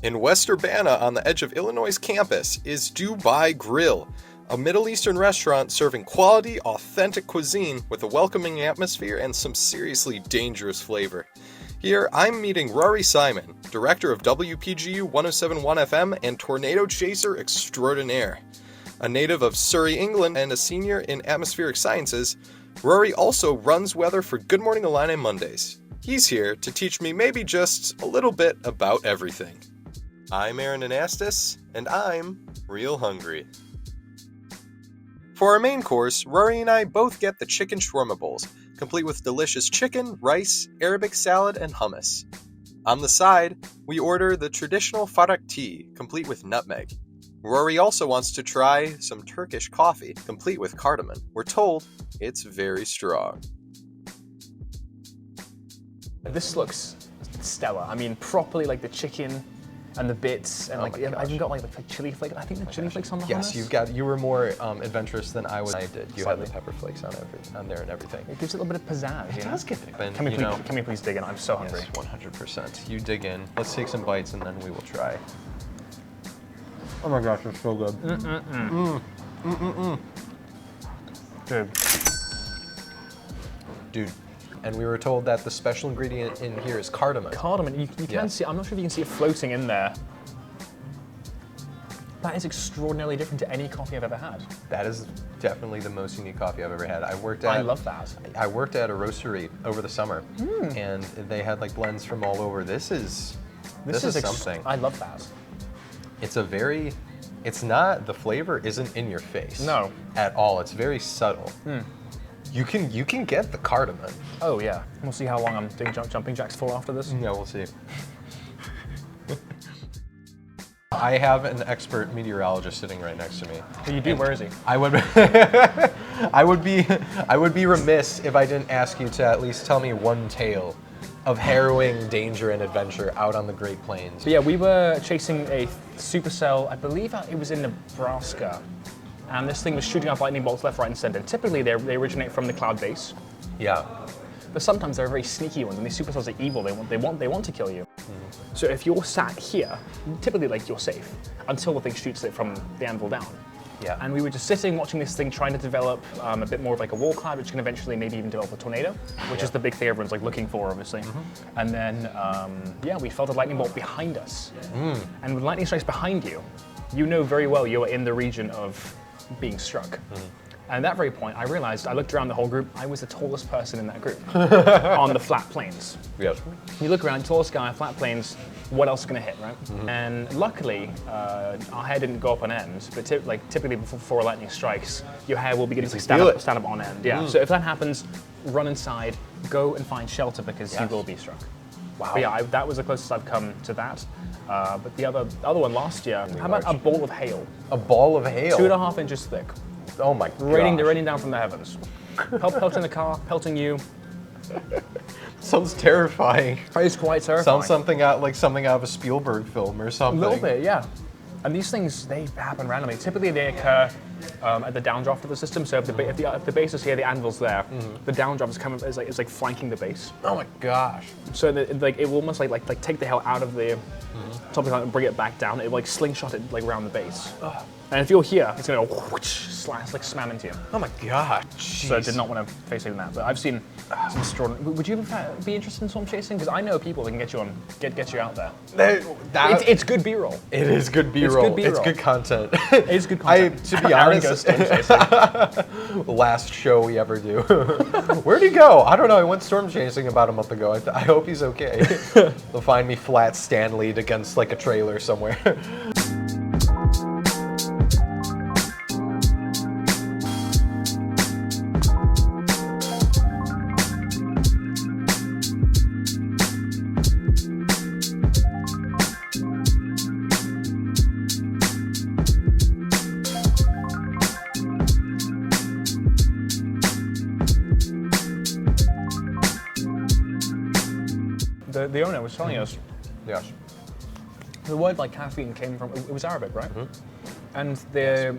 In West Urbana, on the edge of Illinois' campus, is Dubai Grill, a Middle Eastern restaurant serving quality, authentic cuisine with a welcoming atmosphere and some seriously dangerous flavor. Here, I'm meeting Rory Simon, director of WPGU 107.1 FM and tornado chaser extraordinaire. A native of Surrey, England, and a senior in atmospheric sciences, Rory also runs weather for Good Morning Illini Mondays. He's here to teach me maybe just a little bit about everything. I'm Aaron Anastas, and I'm real hungry. For our main course, Rory and I both get the chicken shawarma bowls, complete with delicious chicken, rice, Arabic salad, and hummus. On the side, we order the traditional farak tea, complete with nutmeg. Rory also wants to try some Turkish coffee, complete with cardamom. We're told it's very strong. This looks stellar. I mean, properly like the chicken and the bits, and I've even got like chili flakes. I think the chili flakes on the hummus. Yes, you were more adventurous than I did. You had the pepper flakes on there and everything. It gives it a little bit of pizzazz. It does give it. Can we please dig in? I'm so hungry. Yes, 100%. You dig in. Let's take some bites and then we will try. Oh my gosh, it's so good. Dude. And we were told that the special ingredient in here is cardamom. Cardamom, you can see, I'm not sure if you can see it floating in there. That is extraordinarily different to any coffee I've ever had. That is definitely the most unique coffee I've ever had. I love that. I worked at a roastery over the summer, and they had like blends from all over. This is something. I love that. It's not, the flavor isn't in your face. No. At all, it's very subtle. You can get the cardamom. Oh yeah. We'll see how long I'm doing jumping jacks for after this. Yeah, we'll see. I have an expert meteorologist sitting right next to me. Oh, you do? Where is he? I would be remiss if I didn't ask you to at least tell me one tale of harrowing danger and adventure out on the Great Plains. But yeah, we were chasing a supercell. I believe it was in Nebraska. And this thing was shooting off lightning bolts left, right, and center. Typically, they originate from the cloud base. Yeah. But sometimes they're very sneaky ones, and these supercells are evil. They want to kill you. So if you're sat here, typically like you're safe until the thing shoots it from the anvil down. Yeah. And we were just sitting, watching this thing, trying to develop a bit more of like a wall cloud, which can eventually maybe even develop a tornado, which is the big thing everyone's like looking for, obviously. And then, we felt a lightning bolt behind us. And when lightning strikes behind you, you know very well you are in the region of being struck. And at that very point, I realized, I looked around the whole group, I was the tallest person in that group on the flat plains. Yep. You look around, tallest guy, flat plains, what else is going to hit, right? And luckily, our hair didn't go up on end, but typically before lightning strikes, your hair will begin to stand up on end. Yeah. So if that happens, run inside, go and find shelter because you will be struck. Wow. But yeah, that was the closest I've come to that. But the other one last year, how about a ball of hail? A ball of hail? 2.5 inches thick. Oh my god. Raining down from the heavens. Pelting the car, pelting you. Sounds terrifying. It's quite terrifying. Sounds something out of a Spielberg film or something. A little bit, yeah. And these things, they happen randomly. Typically they occur at the downdraft of the system. So if the base is here, the anvil's there, the downdraft is like flanking the base. Oh my gosh. So it will almost like take the hail out of the top of the and bring it back down. It will like slingshot it like around the base. And if you're here, it's gonna go whoosh, slam into you. Oh my god. Jeez. So I did not want to face even that. But I've seen some extraordinary. Would you be interested in storm chasing? Because I know people that can get you out there. It's good B-roll. It is good B-roll. It's good content. It is good content. To be honest, last show we ever do. Where'd he go? I don't know. I went storm chasing about a month ago. I hope he's okay. They'll find me flat Stanley'd against like a trailer somewhere. The owner was telling us, Yes. the word like caffeine came from, it was Arabic, right? And it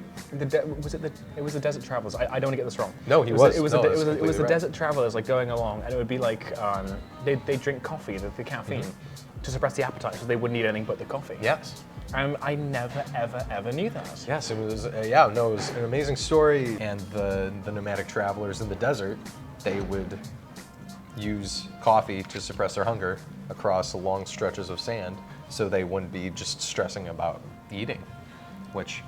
was the Desert Travelers. I don't want to get this wrong. No, It was. It was, No, the, it that's was, the- it was completely the right. Desert Travelers like going along, and it would be like they drink coffee, the caffeine, to suppress the appetite, so they wouldn't eat anything but the coffee. Yes. I never ever knew that. Yes, it was. It was an amazing story. And the nomadic travelers in the desert, they would use coffee to suppress their hunger across long stretches of sand, so they wouldn't be just stressing about eating, which.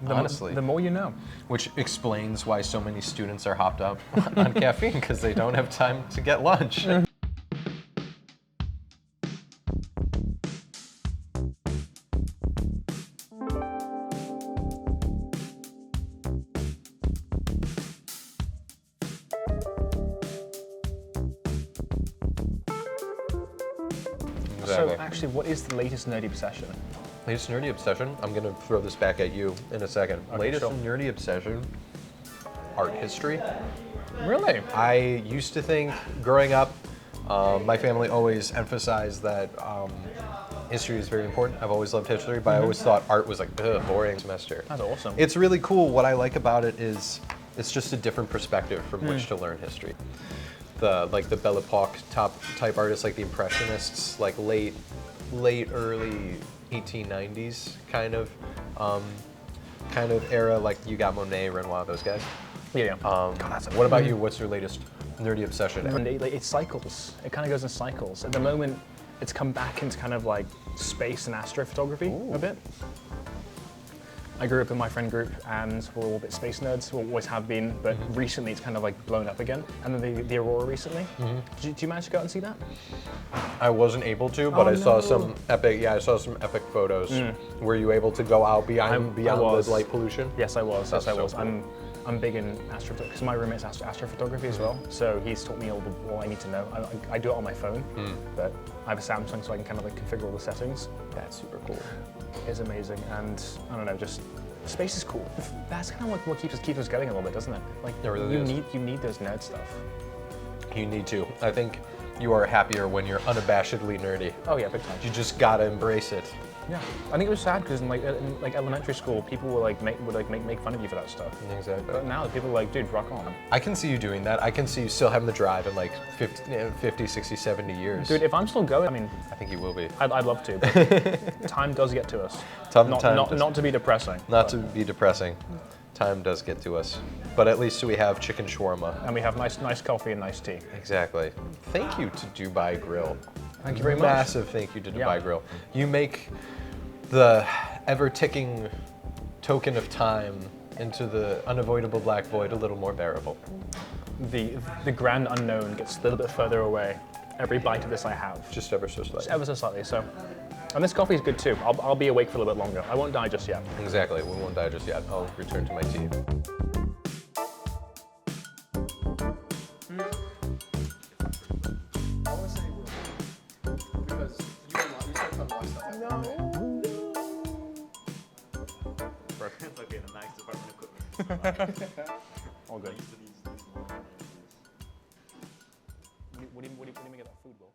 Honestly, The more you know. which explains why so many students are hopped up on caffeine because they don't have time to get lunch. So actually, what is the latest nerdy obsession? Latest nerdy obsession. I'm gonna throw this back at you in a second. Okay, Latest sure. nerdy obsession. Art history. Really? I used to think growing up, my family always emphasized that history is very important. I've always loved history, but I always thought art was like boring semester. That's awesome. It's really cool. What I like about it is it's just a different perspective from which to learn history. The Belle Epoque type artists, like the Impressionists, like late early 1890s kind of era. Like you got Monet, Renoir, those guys. Yeah. What about you? What's your latest nerdy obsession? And it cycles. It kind of goes in cycles. At the moment, it's come back into kind of like space and astrophotography a bit. I grew up in my friend group and we're all a bit space nerds, we always have been, but recently it's kind of like blown up again. And then the Aurora recently. Did you manage to go out and see that? I wasn't able to, but Oh, I saw no. some epic. Yeah, I saw some epic photos. Were you able to go out beyond was. the light pollution? Yes, I was. That's Yes, I so was. cool. I'm big in astrophotography because my roommate's astrophotography as well. So he's taught me all I need to know. I do it on my phone, but I have a Samsung, so I can kind of like configure all the settings. That's super cool. It's amazing, and I don't know, just space is cool. That's kind of like what keeps us going a little bit, doesn't it? Like It really is. you need those nerd stuff. You need to. I think you are happier when you're unabashedly nerdy. Oh yeah, big time. You just gotta embrace it. Yeah, I think it was sad because in like elementary school, people would make fun of you for that stuff. Exactly. But now people are like, dude, rock on. I can see you doing that. I can see you still having the drive in like 50, 60, 70 years. Dude, if I'm still going, I mean, I think you will be. I'd love to, but time does get to us. Not to be depressing. Not to be depressing. Time does get to us. But at least we have chicken shawarma. And we have nice coffee and nice tea. Exactly. Thank you to Dubai Grill. Thank you very much. Massive thank you to Dubai Yeah. Grill. You make the ever-ticking token of time into the unavoidable black void a little more bearable. The grand unknown gets a little bit further away. Every bite of this I have. Just ever so slightly. Just ever so slightly. So, and this coffee is good too. I'll be awake for a little bit longer. I won't die just yet. Exactly. We won't die just yet. I'll return to my tea. All good. What do you mean get that food, Will?